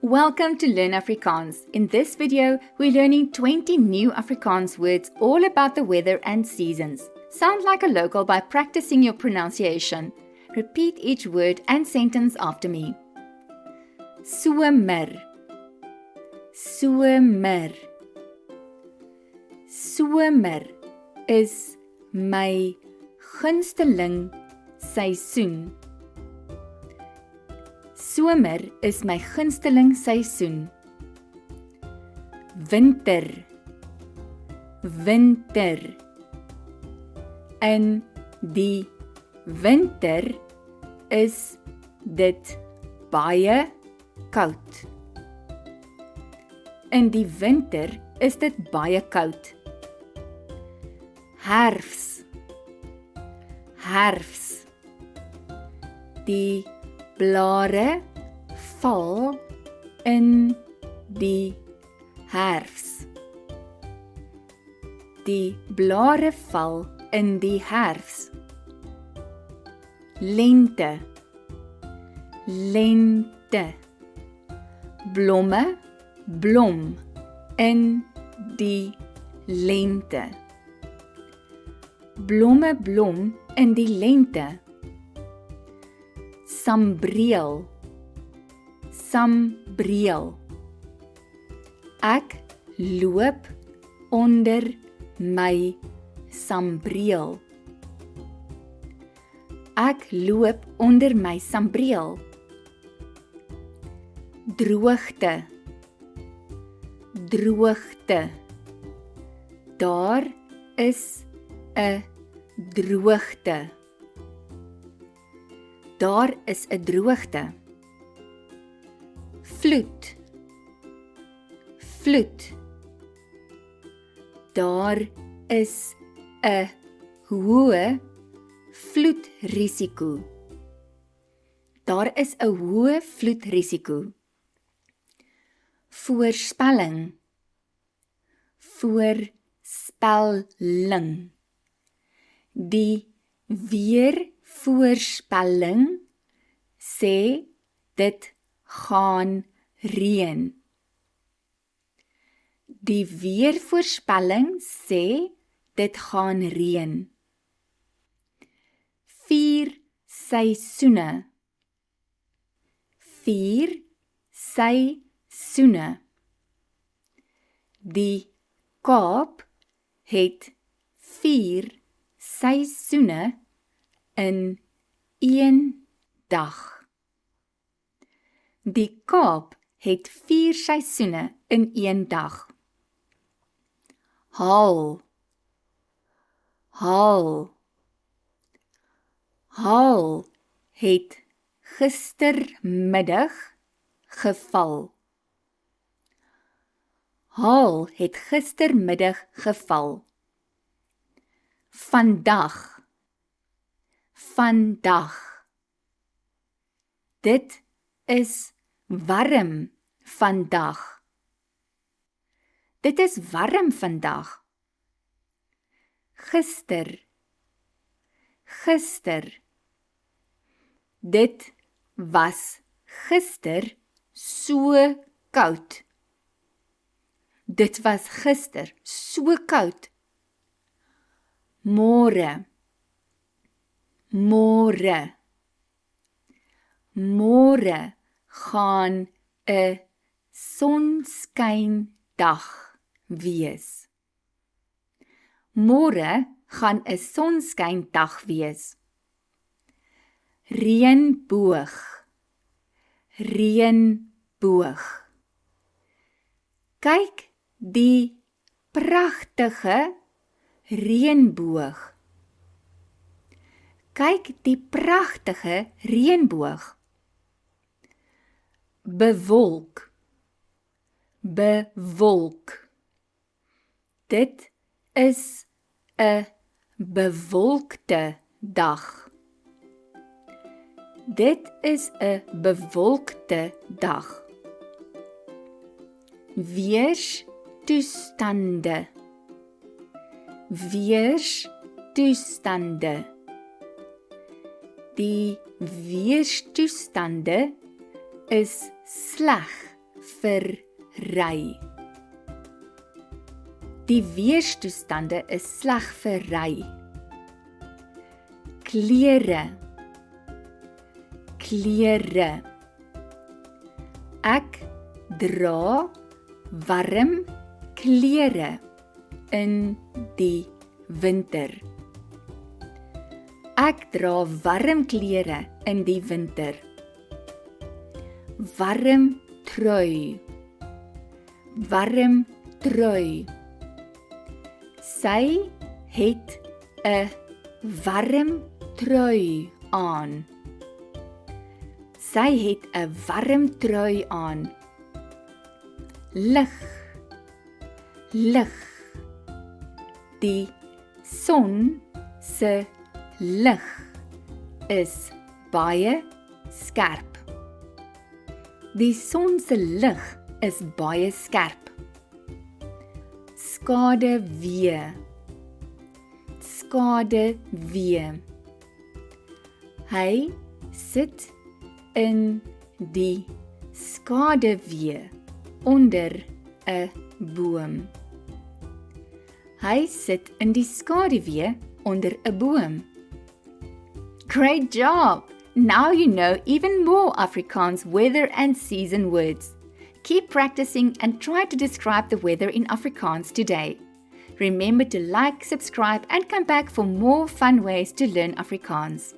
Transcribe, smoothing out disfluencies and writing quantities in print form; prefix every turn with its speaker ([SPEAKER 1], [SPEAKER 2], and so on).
[SPEAKER 1] Welcome to Learn Afrikaans. In this video, we're learning 20 new Afrikaans words all about the weather and seasons. Sound like a local by practicing your pronunciation. Repeat each word and sentence after me. Somer. Somer. Somer is my gunsteling seisoen. Somer is my gunsteling seisoen. Winter. Winter. In die winter is dit baie koud. In die winter is dit baie koud. Herfs. Herfs. Die blare val in die herfs. Die blare val in die herfs. Lente. Lente. Blomme blom in die lente. Blomme blom in die lente. Sambreel. Sambreel. Ek loop onder my sambreel. Ek loop onder my sambreel. Droogte. Droogte. Daar is 'n droogte. Daar is 'n droogte. Vloed. Vloed. Daar is 'n hoë vloedrisiko. Daar is 'n hoë vloedrisiko. Voorspelling. Voorspelling. Die weervoorspelling sê dit gaan reën. Die weervoorspelling sê dit gaan reën. 4 seisoene. 4 seisoene. Die Kaap het 4 seisoene in een dag. Die Kaap het 4 seisoene in een dag. Haal. Haal. Haal het gistermiddag geval. Haal het gistermiddag geval. Vandag. Vandag. Dit is warm vandag. Dit is warm vandag. Gister. Gister. Dit was gister so koud. Dit was gister so koud. Môre. Môre. Môre gaan 'n sonskyndag wees. Môre gaan 'n sonskyndag wees. Reënboog. Reënboog. Kyk die pragtige reënboog. Kyk die pragtige reënboog. Bewolk. Bewolk. Dit is 'n bewolkte dag. Dit is 'n bewolkte dag. Weerstoestande. Weerstoestande. Die weerstoestande is sleg vir ry. Die weerstoestande is sleg vir ry. Klere, klere. Ek dra warm klere in die winter. Ek dra warm klere in die winter. Warm trui, warm trui. Sy het 'n warm trui aan. Sy het 'n warm trui aan. Lig, lig. Die son se lig is baie skerp. Die son se lig is baie skerp. Skaduwee, skaduwee. Hy sit in die skaduwee onder 'n boom. Hy sit in die skaduwee onder 'n boom. Great job! Now you know even more Afrikaans weather and season words. Keep practicing and try to describe the weather in Afrikaans today. Remember to like, subscribe and come back for more fun ways to learn Afrikaans.